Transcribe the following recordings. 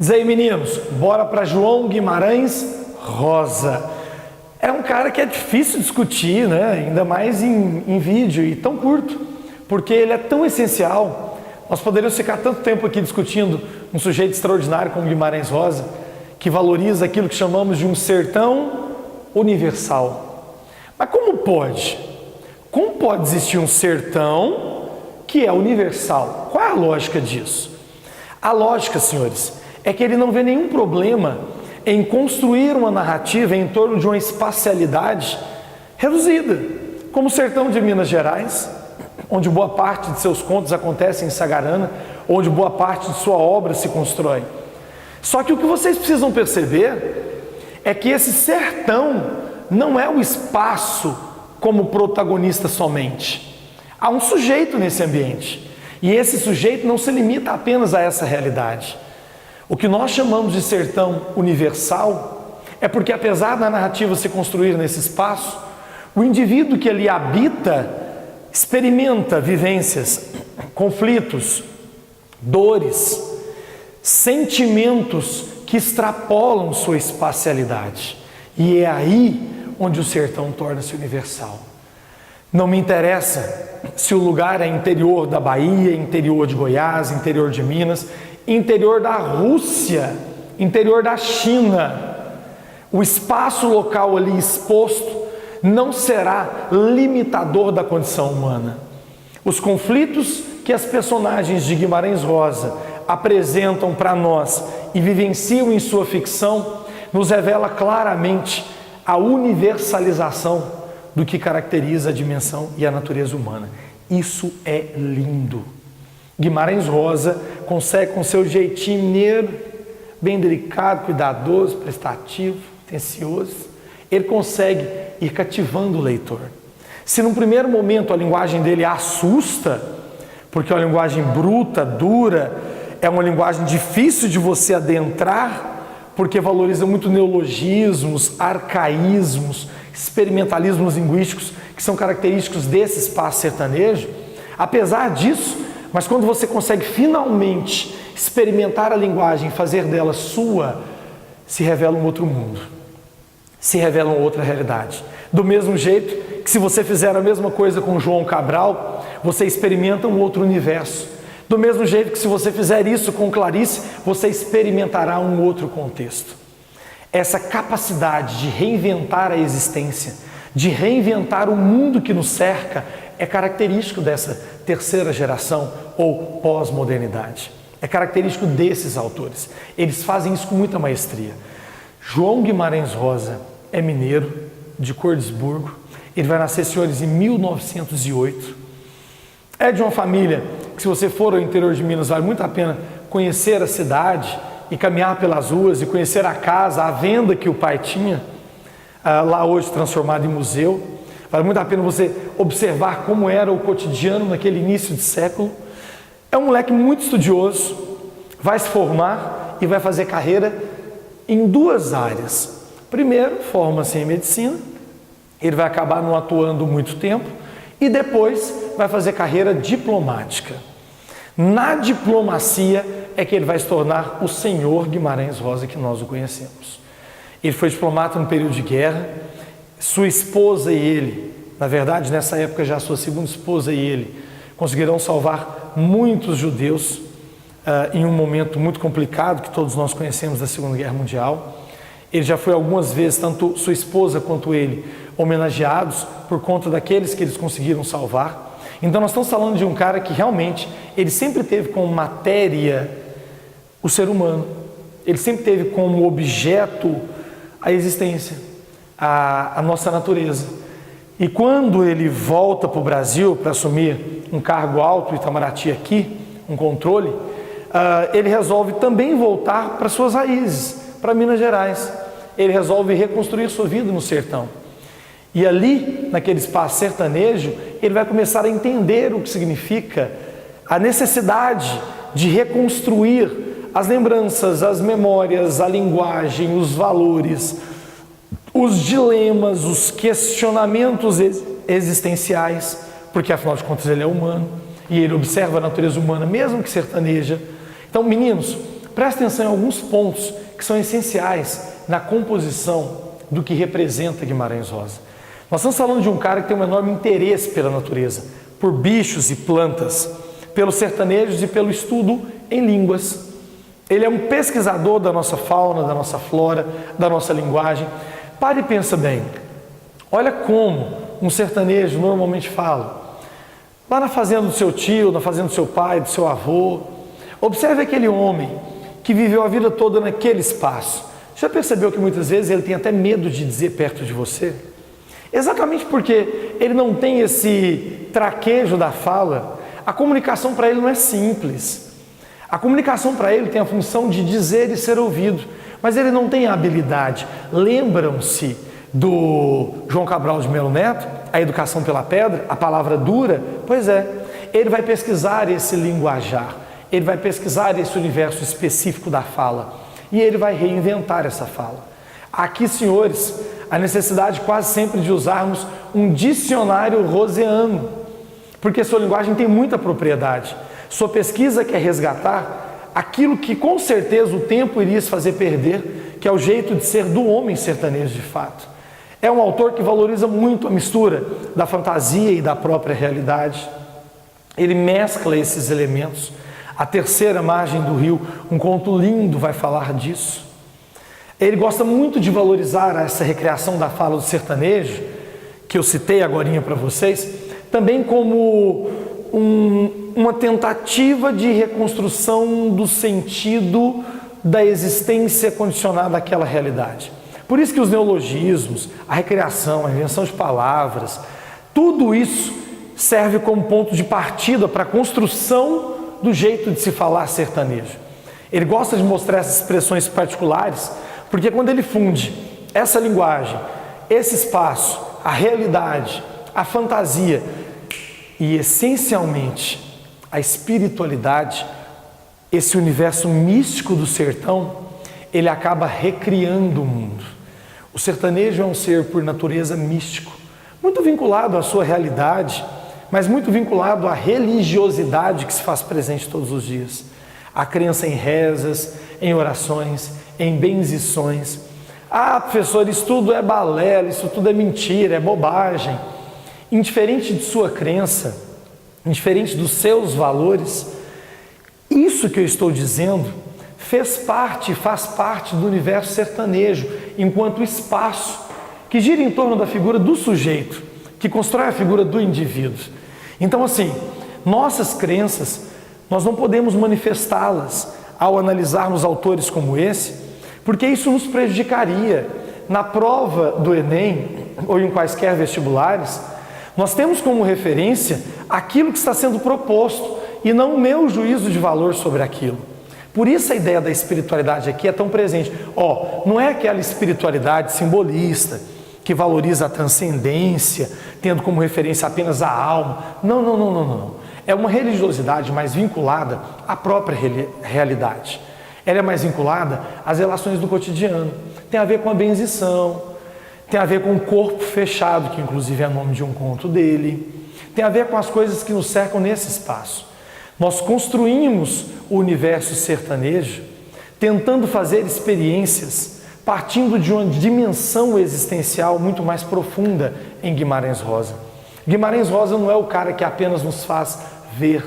Diz aí, meninos, bora para João Guimarães Rosa. É um cara que é difícil discutir, né? Ainda mais em vídeo e tão curto, porque ele é tão essencial. Nós poderíamos ficar tanto tempo aqui discutindo um sujeito extraordinário como Guimarães Rosa, que valoriza aquilo que chamamos de um sertão universal. Mas como pode? Como pode existir um sertão que é universal? Qual é a lógica disso? A lógica, senhores, é que ele não vê nenhum problema em construir uma narrativa em torno de uma espacialidade reduzida, como o sertão de Minas Gerais, onde boa parte de seus contos acontece em Sagarana, onde boa parte de sua obra se constrói. Só que o que vocês precisam perceber é que esse sertão não é o espaço como protagonista somente. Há um sujeito nesse ambiente, e esse sujeito não se limita apenas a essa realidade. O que nós chamamos de sertão universal é porque, apesar da narrativa se construir nesse espaço, o indivíduo que ali habita experimenta vivências, conflitos, dores, sentimentos que extrapolam sua espacialidade. E é aí onde o sertão torna-se universal. Não me interessa se o lugar é interior da Bahia, interior de Goiás, interior de Minas, interior da Rússia, interior da China. O espaço local ali exposto não será limitador da condição humana. Os conflitos que as personagens de Guimarães Rosa apresentam para nós e vivenciam em sua ficção nos revela claramente a universalização do que caracteriza a dimensão e a natureza humana. Isso é lindo. Guimarães Rosa consegue, com seu jeitinho mineiro, bem delicado, cuidadoso, prestativo, atencioso, ele consegue ir cativando o leitor. Se num primeiro momento a linguagem dele assusta, porque é uma linguagem bruta, dura, é uma linguagem difícil de você adentrar, porque valoriza muito neologismos, arcaísmos, experimentalismos linguísticos que são característicos desse espaço sertanejo. Apesar disso, mas quando você consegue finalmente experimentar a linguagem e fazer dela sua, se revela um outro mundo, se revela uma outra realidade. Do mesmo jeito que se você fizer a mesma coisa com João Cabral, você experimenta um outro universo. Do mesmo jeito que se você fizer isso com Clarice, você experimentará um outro contexto. Essa capacidade de reinventar a existência, de reinventar o mundo que nos cerca, é característico dessa terceira geração ou pós-modernidade. É característico desses autores. Eles fazem isso com muita maestria. João Guimarães Rosa é mineiro, de Cordesburgo. Ele vai nascer, senhores, em 1908. É de uma família que, se você for ao interior de Minas, vale muito a pena conhecer a cidade e caminhar pelas ruas e conhecer a casa, a venda que o pai tinha, lá hoje transformado em museu. Vale muito a pena você observar como era o cotidiano naquele início de século. É um moleque muito estudioso, vai se formar e vai fazer carreira em duas áreas. Primeiro, forma-se em medicina, ele vai acabar não atuando muito tempo, e depois vai fazer carreira diplomática. Na diplomacia é que ele vai se tornar o senhor Guimarães Rosa que nós o conhecemos. Ele foi diplomata no período de guerra, sua esposa e ele, na verdade nessa época já sua segunda esposa e ele, conseguirão salvar muitos judeus em um momento muito complicado que todos nós conhecemos da Segunda Guerra Mundial. Ele já foi algumas vezes, tanto sua esposa quanto ele, homenageados por conta daqueles que eles conseguiram salvar. Então nós estamos falando de um cara que realmente, ele sempre teve como matéria o ser humano. Ele sempre teve como objeto a existência, a nossa natureza. E quando ele volta para o Brasil para assumir um cargo alto, Itamaraty aqui, um controle, ele resolve também voltar para suas raízes, para Minas Gerais. Ele resolve reconstruir sua vida no sertão. E ali, naquele espaço sertanejo, ele vai começar a entender o que significa a necessidade de reconstruir as lembranças, as memórias, a linguagem, os valores, os dilemas, os questionamentos existenciais, porque afinal de contas ele é humano e ele observa a natureza humana, mesmo que sertaneja. Então, meninos, presta atenção em alguns pontos que são essenciais na composição do que representa Guimarães Rosa. Nós estamos falando de um cara que tem um enorme interesse pela natureza, por bichos e plantas, pelos sertanejos e pelo estudo em línguas. Ele é um pesquisador da nossa fauna, da nossa flora, da nossa linguagem. Pare e pensa bem. Olha como um sertanejo normalmente fala. Lá na fazenda do seu tio, na fazenda do seu pai, do seu avô. Observe aquele homem que viveu a vida toda naquele espaço. Já percebeu que muitas vezes ele tem até medo de dizer perto de você? Exatamente porque ele não tem esse traquejo da fala. A comunicação para ele não é simples. A comunicação para ele tem a função de dizer e ser ouvido, mas ele não tem a habilidade. Lembram-se do João Cabral de Melo Neto, a educação pela pedra, a palavra dura? Pois é, ele vai pesquisar esse linguajar, ele vai pesquisar esse universo específico da fala e ele vai reinventar essa fala. Aqui, senhores, a necessidade quase sempre de usarmos um dicionário roseano, porque sua linguagem tem muita propriedade. Sua pesquisa quer resgatar aquilo que com certeza o tempo iria se fazer perder, que é o jeito de ser do homem sertanejo de fato. É um autor que valoriza muito a mistura da fantasia e da própria realidade. Ele mescla esses elementos. A Terceira Margem do Rio, um conto lindo, vai falar disso. Ele gosta muito de valorizar essa recriação da fala do sertanejo, que eu citei agorinha para vocês, também como uma tentativa de reconstrução do sentido da existência condicionada àquela realidade. Por isso que os neologismos, a recriação, a invenção de palavras, tudo isso serve como ponto de partida para a construção do jeito de se falar sertanejo. Ele gosta de mostrar essas expressões particulares, porque quando ele funde essa linguagem, esse espaço, a realidade, a fantasia e essencialmente a espiritualidade, esse universo místico do sertão, ele acaba recriando o mundo. O sertanejo é um ser por natureza místico, muito vinculado à sua realidade, mas muito vinculado à religiosidade que se faz presente todos os dias. A crença em rezas, em orações, em benzições. Ah, professor, isso tudo é balela, isso tudo é mentira, é bobagem. Indiferente de sua crença, indiferente dos seus valores, isso que eu estou dizendo fez parte e faz parte do universo sertanejo, enquanto espaço que gira em torno da figura do sujeito, que constrói a figura do indivíduo. Então, assim, nossas crenças, nós não podemos manifestá-las ao analisarmos autores como esse, porque isso nos prejudicaria. Na prova do Enem, ou em quaisquer vestibulares, nós temos como referência aquilo que está sendo proposto e não o meu juízo de valor sobre aquilo. Por isso a ideia da espiritualidade aqui é tão presente. Não é aquela espiritualidade simbolista que valoriza a transcendência, tendo como referência apenas a alma. Não. É uma religiosidade mais vinculada à própria realidade. Ela é mais vinculada às relações do cotidiano. Tem a ver com a benzição, tem a ver com o corpo fechado, que inclusive é o nome de um conto dele. Tem a ver com as coisas que nos cercam nesse espaço. Nós construímos o universo sertanejo tentando fazer experiências partindo de uma dimensão existencial muito mais profunda em Guimarães Rosa. Guimarães Rosa não é o cara que apenas nos faz ver,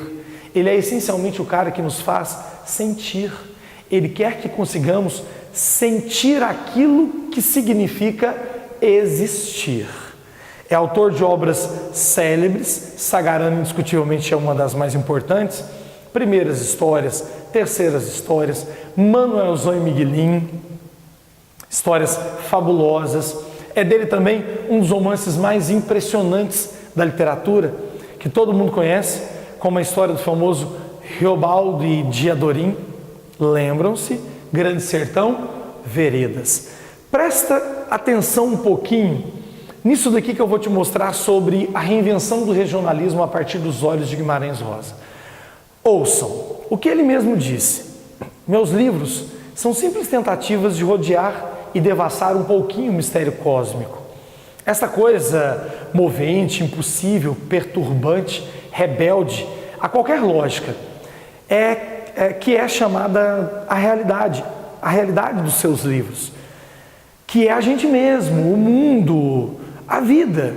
ele é essencialmente o cara que nos faz sentir. Ele quer que consigamos sentir aquilo que significa existir. É autor de obras célebres, Sagarana indiscutivelmente é uma das mais importantes, Primeiras Histórias, Terceiras Histórias, Manuelzão e Miguelim, histórias fabulosas. É dele também um dos romances mais impressionantes da literatura, que todo mundo conhece, como a história do famoso Riobaldo e Diadorim. Lembram-se? Grande Sertão, Veredas. Presta atenção um pouquinho nisso daqui que eu vou te mostrar sobre a reinvenção do regionalismo a partir dos olhos de Guimarães Rosa. Ouçam o que ele mesmo disse. Meus livros são simples tentativas de rodear e devassar um pouquinho o mistério cósmico. Essa coisa movente, impossível, perturbante, rebelde a qualquer lógica, é que é chamada a realidade dos seus livros, que é a gente mesmo, o mundo, a vida.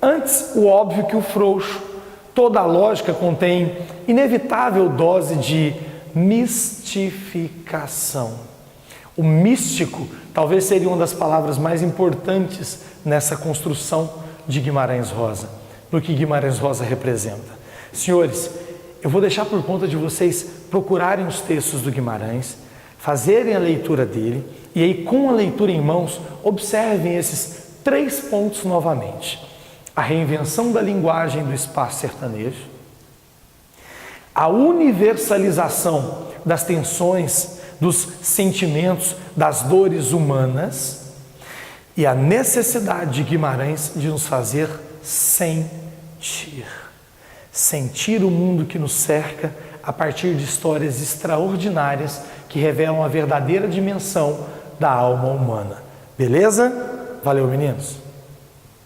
Antes, o óbvio que o frouxo. Toda a lógica contém inevitável dose de mistificação. O místico talvez seria uma das palavras mais importantes nessa construção de Guimarães Rosa, no que Guimarães Rosa representa. Senhores, eu vou deixar por conta de vocês procurarem os textos do Guimarães, fazerem a leitura dele, e aí com a leitura em mãos, observem esses 3 pontos novamente. A reinvenção da linguagem do espaço sertanejo, a universalização das tensões, dos sentimentos, das dores humanas e a necessidade de Guimarães de nos fazer sentir o mundo que nos cerca a partir de histórias extraordinárias que revelam a verdadeira dimensão da alma humana. Beleza? Valeu, meninos!